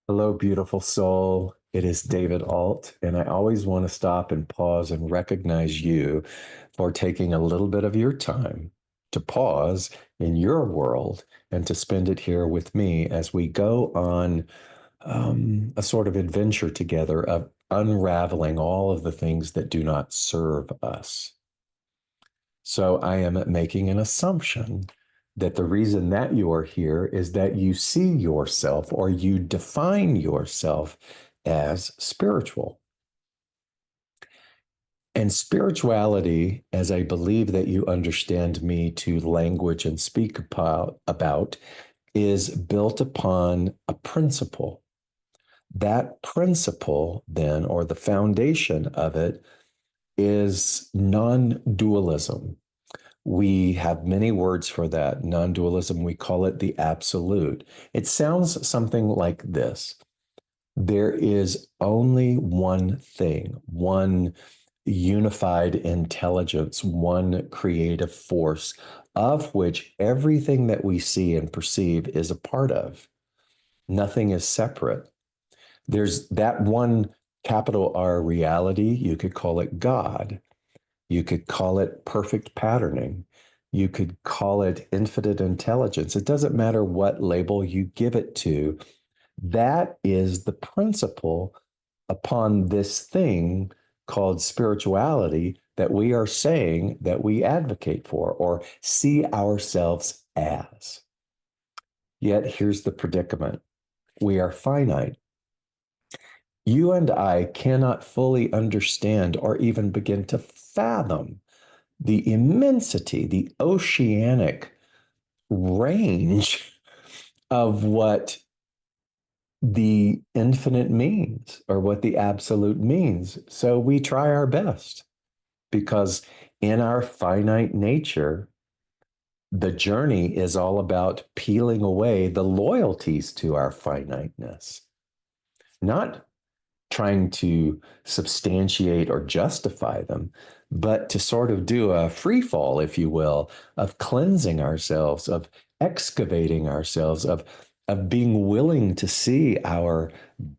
Hello, beautiful soul. It is David Ault, and I always want to stop and pause and recognize you for taking a little bit of your time to pause in your world and to spend it here with me as we go on a sort of adventure together of unraveling all of the things that do not serve us. So I am making an assumption that the reason that you are here is that you see yourself or you define yourself as spiritual. And spirituality, as I believe that you understand me to language and speak about, is built upon a principle. That principle, then, or the foundation of it, is non dualism. We have many words for that. Non dualism, we call it the absolute. It sounds something like this: there is only one thing, one unified intelligence, one creative force of which everything that we see and perceive is a part of. Nothing is separate. There's that one capital R reality. You could call it God. You could call it perfect patterning. You could call it infinite intelligence. It doesn't matter what label you give it to. That is the principle upon this thing called spirituality that we are saying that we advocate for or see ourselves as. Yet here's the predicament: we are finite. You and I cannot fully understand or even begin to fathom the immensity, the oceanic range of what the infinite means or what the absolute means. So we try our best because in our finite nature, the journey is all about peeling away the loyalties to our finiteness, not trying to substantiate or justify them, but to sort of do a free fall, if you will, of cleansing ourselves, of excavating ourselves, of being willing to see our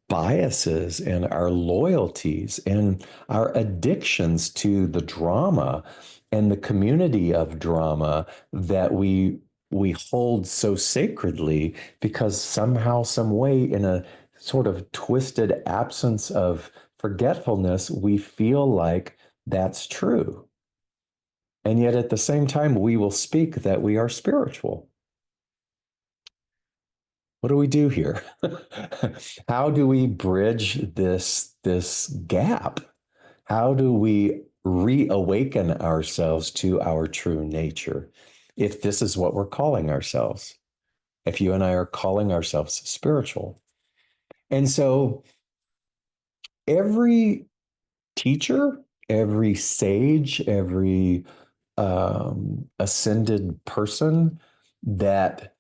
biases and our loyalties and our addictions to the drama and the community of drama that we hold so sacredly because somehow, some way, in a sort of twisted absence of forgetfulness, we feel like that's true. And yet at the same time, we will speak that we are spiritual. What do we do here? How do we bridge this gap? How do we reawaken ourselves to our true nature if this is what we're calling ourselves? If you and I are calling ourselves spiritual. And so every teacher, every sage, every ascended person that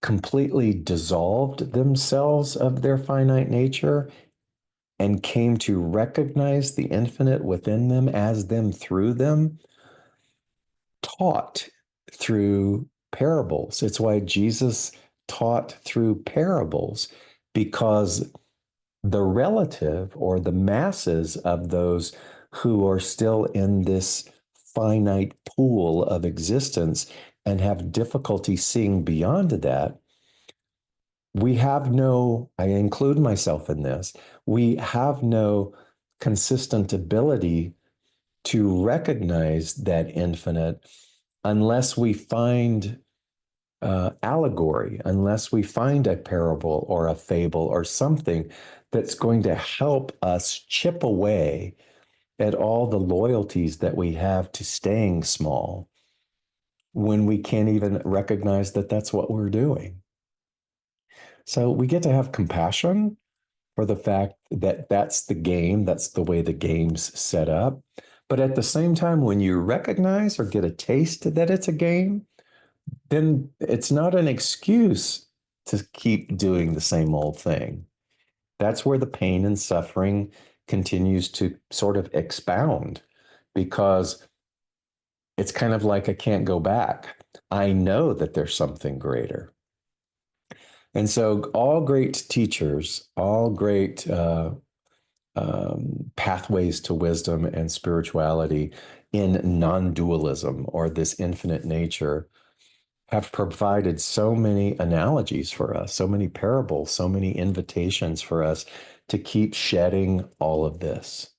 completely dissolved themselves of their finite nature and came to recognize the infinite within them, as them, through them, taught through parables. It's why Jesus taught through parables, because the relative or the masses of those who are still in this finite pool of existence and have difficulty seeing beyond that, we have no, I include myself in this, we have no consistent ability to recognize that infinite unless we find allegory, unless we find a parable or a fable or something that's going to help us chip away at all the loyalties that we have to staying small when we can't even recognize that that's what we're doing. So we get to have compassion for the fact that that's the game, that's the way the game's set up. But at the same time, when you recognize or get a taste that it's a game, then it's not an excuse to keep doing the same old thing. That's where the pain and suffering continues to sort of expound, because it's kind of like I can't go back. I know that there's something greater. And so, all great teachers, all great pathways to wisdom and spirituality in non dualism or this infinite nature have provided so many analogies for us, so many parables, so many invitations for us to keep shedding all of this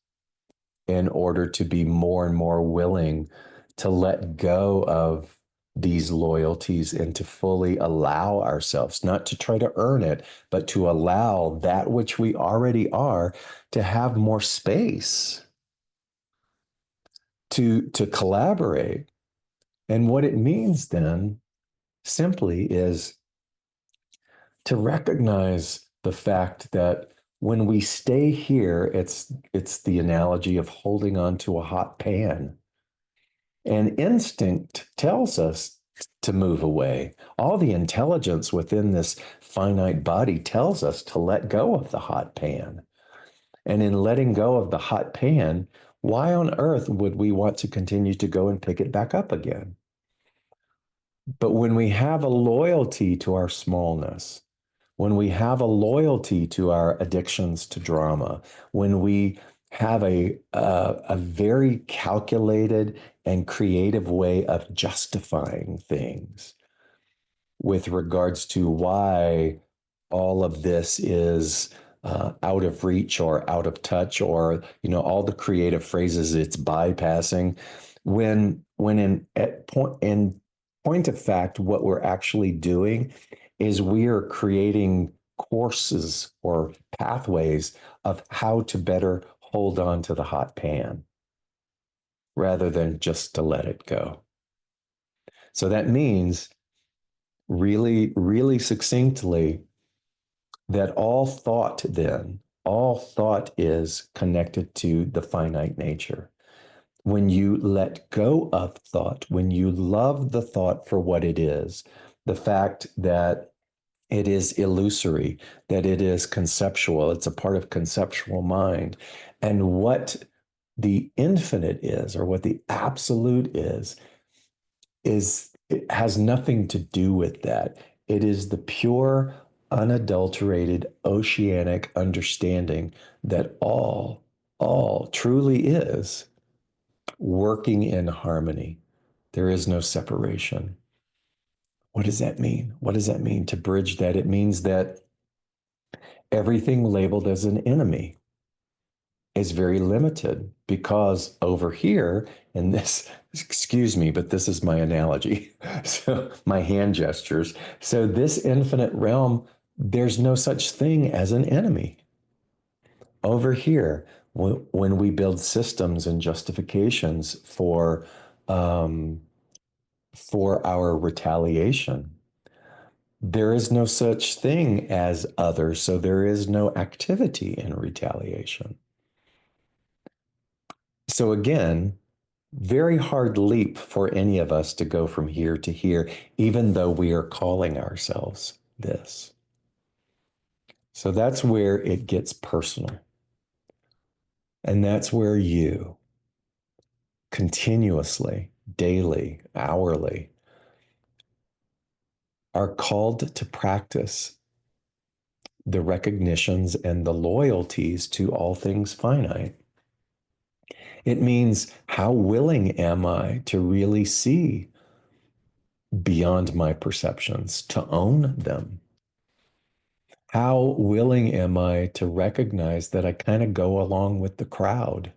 in order to be more and more willing to let go of these loyalties and to fully allow ourselves, not to try to earn it, but to allow that which we already are to have more space to collaborate. And what it means then simply is to recognize the fact that when we stay here, it's the analogy of holding on to a hot pan. And instinct tells us to move away. All the intelligence within this finite body tells us to let go of the hot pan. And in letting go of the hot pan, why on earth would we want to continue to go and pick it back up again? But when we have a loyalty to our smallness, when we have a loyalty to our addictions to drama, when we have a very calculated and creative way of justifying things with regards to why all of this is out of reach or out of touch, or all the creative phrases it's bypassing, when in point of fact, what we're actually doing is we are creating courses or pathways of how to better hold on to the hot pan rather than just to let it go. So that means really, really succinctly that all thought is connected to the finite nature. When you let go of thought, when you love the thought for what it is, the fact that it is illusory, that it is conceptual, it's a part of conceptual mind, and what the infinite is, or what the absolute is it has nothing to do with that. It is the pure, unadulterated, oceanic understanding that all truly is working in harmony. There is no separation. What does that mean? What does that mean to bridge that? It means that everything labeled as an enemy is very limited, because over here in this, excuse me, but this is my analogy. So my hand gestures. So this infinite realm, there's no such thing as an enemy. Over here, when we build systems and justifications um, for our retaliation, there is no such thing as other. So there is no activity in retaliation. So again, very hard leap for any of us to go from here to here, even though we are calling ourselves this. So that's where it gets personal. And that's where you continuously, daily, hourly are called to practice the recognitions and the loyalties to all things finite. It means, how willing am I to really see beyond my perceptions, to own them? How willing am I to recognize that I kind of go along with the crowd?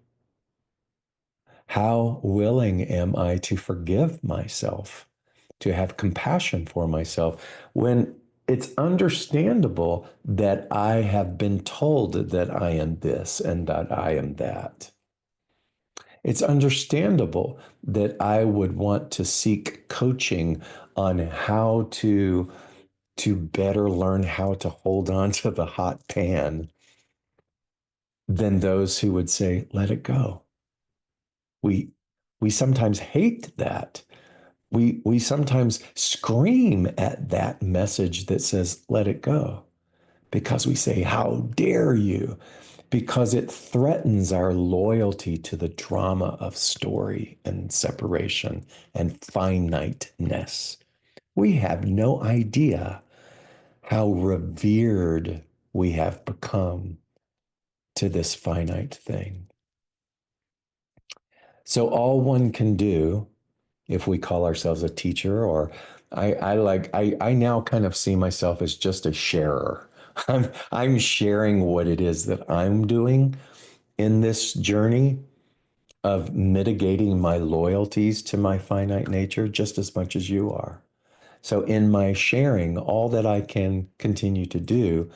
How willing am I to forgive myself, to have compassion for myself when it's understandable that I have been told that I am this and that I am that? It's understandable that I would want to seek coaching on how to better learn how to hold on to the hot pan than those who would say, let it go. We we sometimes hate that. We sometimes scream at that message that says, let it go, because we say, how dare you? Because it threatens our loyalty to the drama of story and separation and finiteness. We have no idea how revered we have become to this finite thing. So all one can do, if we call ourselves a teacher, or I now kind of see myself as just a sharer. I'm sharing what it is that I'm doing in this journey of mitigating my loyalties to my finite nature just as much as you are. So in my sharing, all that I can continue to do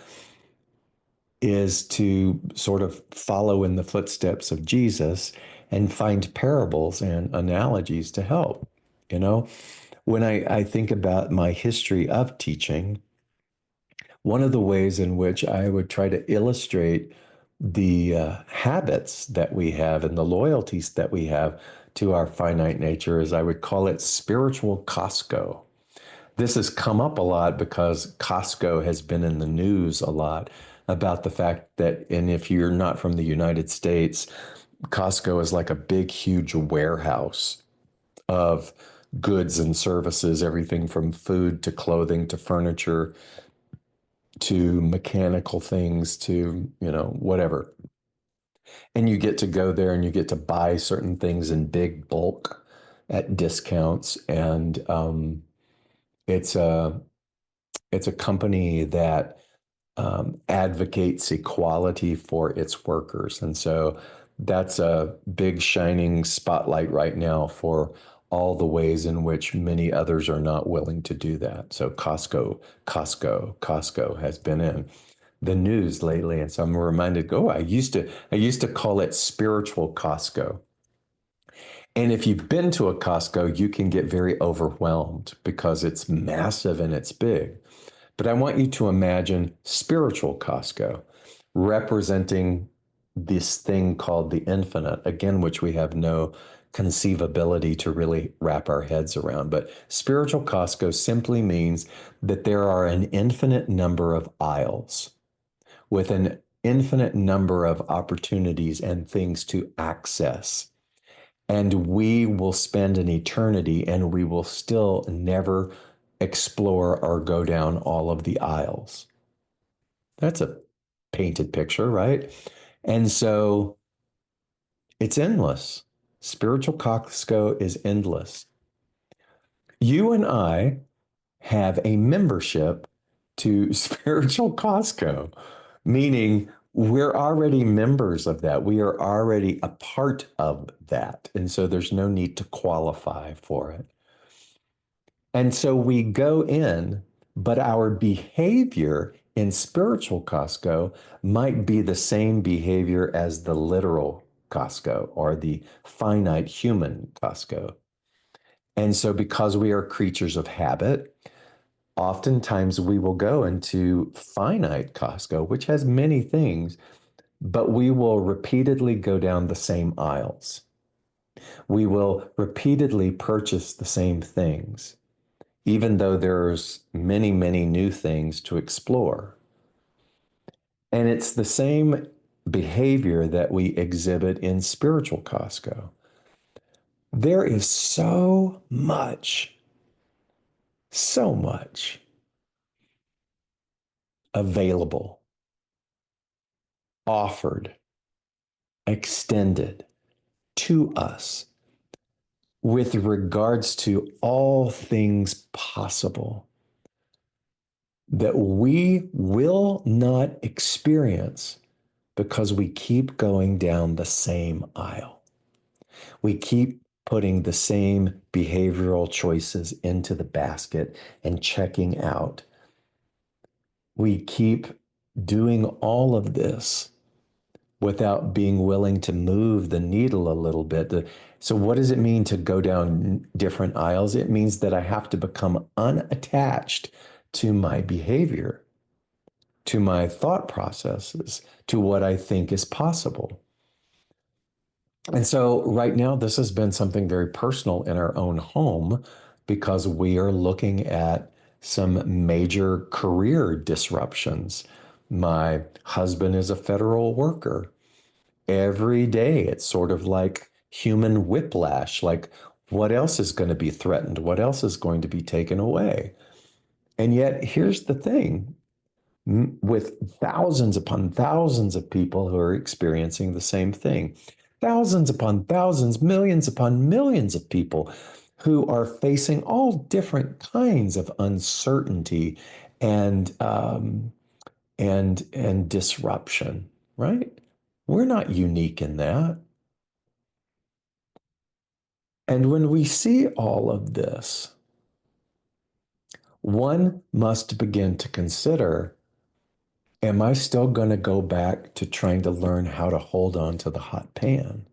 is to sort of follow in the footsteps of Jesus and find parables and analogies to help. You know, when I think about my history of teaching, one of the ways in which I would try to illustrate the habits that we have and the loyalties that we have to our finite nature is I would call it spiritual Costco. This has come up a lot because Costco has been in the news a lot about the fact that, and if you're not from the United States, Costco is like a big, huge warehouse of goods and services, everything from food to clothing to furniture to mechanical things to, whatever. And you get to go there and you get to buy certain things in big bulk at discounts. And it's a it's a company that advocates equality for its workers. And so that's a big shining spotlight right now for all the ways in which many others are not willing to do that. So Costco has been in the news lately. And so I'm reminded, oh, I used to call it spiritual Costco. And if you've been to a Costco, you can get very overwhelmed because it's massive and it's big. But I want you to imagine spiritual Costco representing this thing called the infinite, again, which we have no conceivability to really wrap our heads around. But spiritual Costco simply means that there are an infinite number of aisles with an infinite number of opportunities and things to access. And we will spend an eternity and we will still never explore or go down all of the aisles. That's a painted picture, right? And so it's endless. Spiritual Costco is endless. You and I have a membership to Spiritual Costco, meaning we're already members of that. We are already a part of that. And so there's no need to qualify for it. And so we go in, but our behavior in spiritual Costco might be the same behavior as the literal Costco or the finite human Costco. And so, because we are creatures of habit, oftentimes we will go into finite Costco, which has many things, but we will repeatedly go down the same aisles. We will repeatedly purchase the same things, even though there's many, many new things to explore. And it's the same behavior that we exhibit in spiritual Costco. There is so much available, offered, extended to us with regards to all things possible that we will not experience because we keep going down the same aisle. We keep putting the same behavioral choices into the basket and checking out. We keep doing all of this without being willing to move the needle a little bit. So, what does it mean to go down different aisles? It means that I have to become unattached to my behavior, to my thought processes, to what I think is possible. And so, right now, this has been something very personal in our own home because we are looking at some major career disruptions. My husband is a federal worker. Every day, it's sort of like human whiplash, like what else is going to be threatened? What else is going to be taken away? And yet, here's the thing, with thousands upon thousands of people who are experiencing the same thing, thousands upon thousands, millions upon millions of people who are facing all different kinds of uncertainty and and disruption, right? We're not unique in that. And when we see all of this, one must begin to consider, am I still going to go back to trying to learn how to hold on to the hot pan,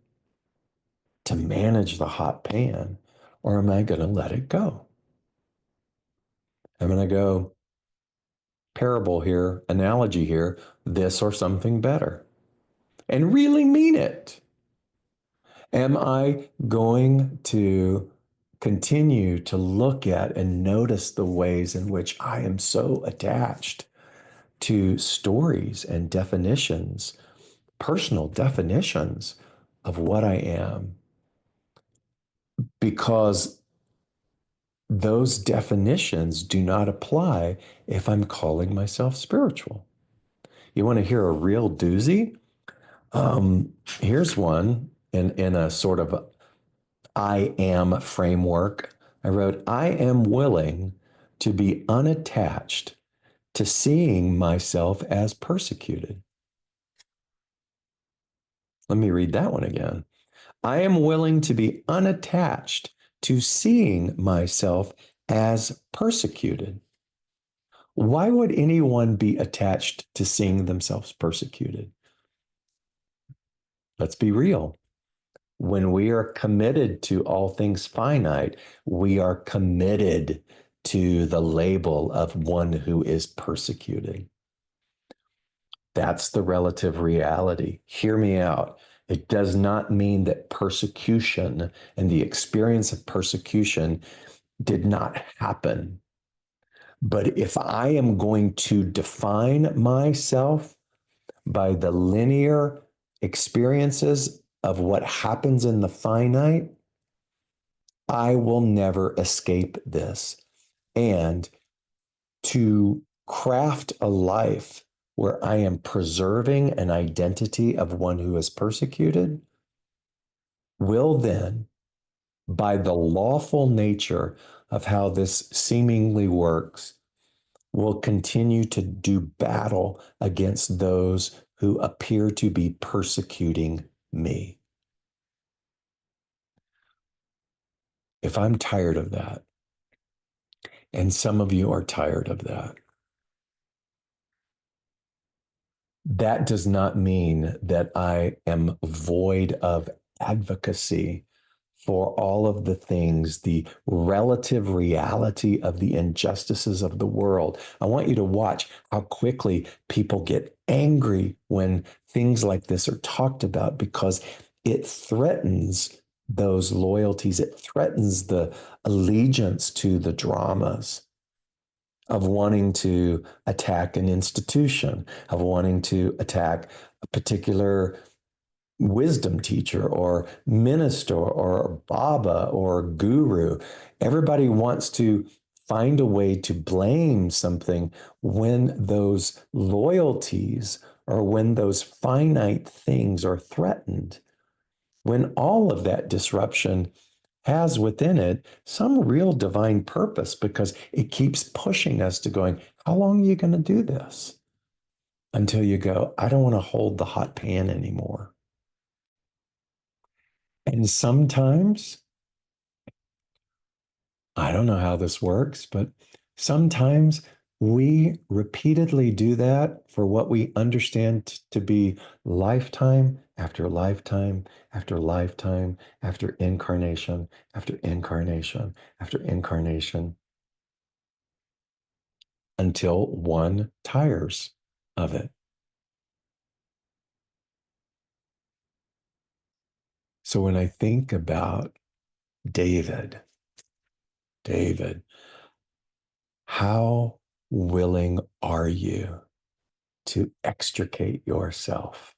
to manage the hot pan, or am I going to let it go? I'm going to go parable here, analogy here, this or something better, and really mean it. Am I going to continue to look at and notice the ways in which I am so attached to stories and definitions, personal definitions of what I am, because those definitions do not apply if I'm calling myself spiritual? You want to hear a real doozy? Here's one in a sort of I am framework. I wrote, I am willing to be unattached to seeing myself as persecuted. Let me read that one again. I am willing to be unattached to seeing myself as persecuted. Why would anyone be attached to seeing themselves persecuted? Let's be real. When we are committed to all things finite, we are committed to the label of one who is persecuted. That's the relative reality. Hear me out. It does not mean that persecution and the experience of persecution did not happen. But if I am going to define myself by the linear experiences of what happens in the finite, I will never escape this. And to craft a life where I am preserving an identity of one who is persecuted will then, by the lawful nature of how this seemingly works, will continue to do battle against those who appear to be persecuting me. If I'm tired of that, and some of you are tired of that, that does not mean that I am void of advocacy for all of the things, the relative reality of the injustices of the world. I want you to watch how quickly people get angry when things like this are talked about, because it threatens those loyalties. It threatens the allegiance to the dramas of wanting to attack an institution, of wanting to attack a particular wisdom teacher or minister or Baba or guru. Everybody wants to find a way to blame something when those loyalties or when those finite things are threatened, when all of that disruption has within it some real divine purpose, because it keeps pushing us to going, how long are you going to do this? Until you go, I don't want to hold the hot pan anymore. And sometimes, I don't know how this works, but sometimes we repeatedly do that for what we understand to be lifetime after lifetime after lifetime after incarnation after incarnation after incarnation, until one tires of it. So when I think about David, how willing are you to extricate yourself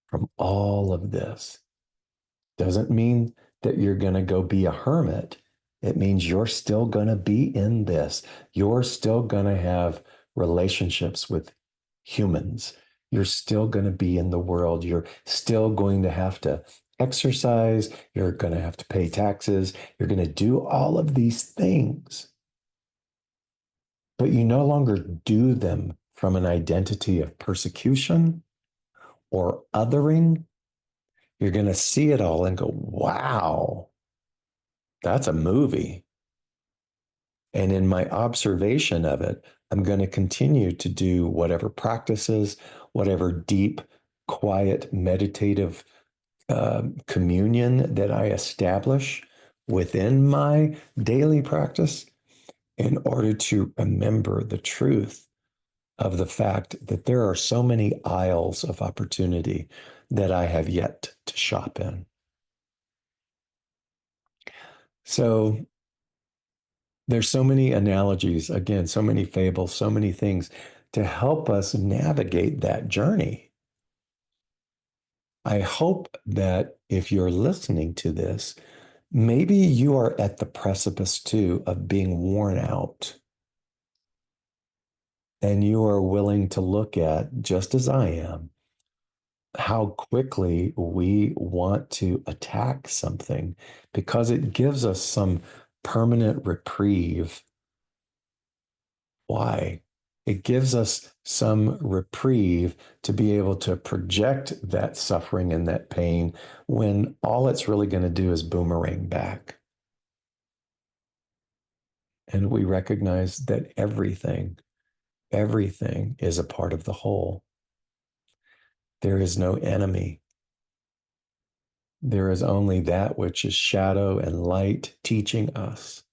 from all of this? Doesn't mean that you're going to go be a hermit. It means you're still going to be in this. You're still going to have relationships with humans. You're still going to be in the world. You're still going to have to exercise. You're going to have to pay taxes. You're going to do all of these things, but you no longer do them from an identity of persecution or othering. You're going to see it all and go, wow, that's a movie. And in my observation of it, I'm going to continue to do whatever practices, whatever deep, quiet, meditative communion that I establish within my daily practice in order to remember the truth of the fact that there are so many aisles of opportunity that I have yet to shop in. So there's so many analogies, again, so many fables, so many things to help us navigate that journey. I hope that if you're listening to this, maybe you are at the precipice too of being worn out. And you are willing to look at, just as I am, how quickly we want to attack something because it gives us some permanent reprieve. Why? It gives us some reprieve to be able to project that suffering and that pain when all it's really going to do is boomerang back. And we recognize that everything is a part of the whole. There is no enemy. There is only that which is shadow and light teaching us.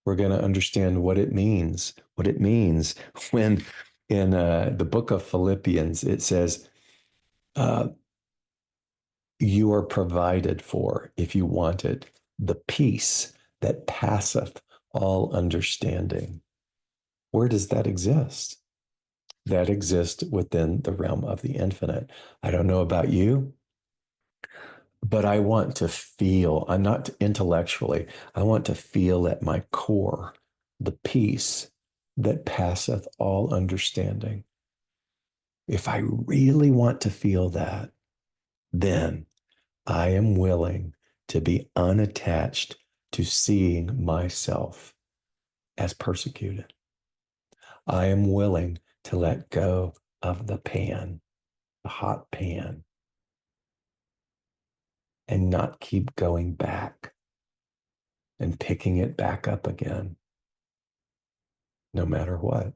We're going to understand what it means when in the book of Philippians, it says, uh, you are provided for, if you want it, the peace that passeth all understanding. Where does that exist? That exists within the realm of the infinite. I don't know about you, but I want to feel, I'm not intellectually, I want to feel at my core the peace that passeth all understanding. If I really want to feel that, then I am willing to be unattached to seeing myself as persecuted. I am willing to let go of the pan, the hot pan, and not keep going back and picking it back up again, no matter what.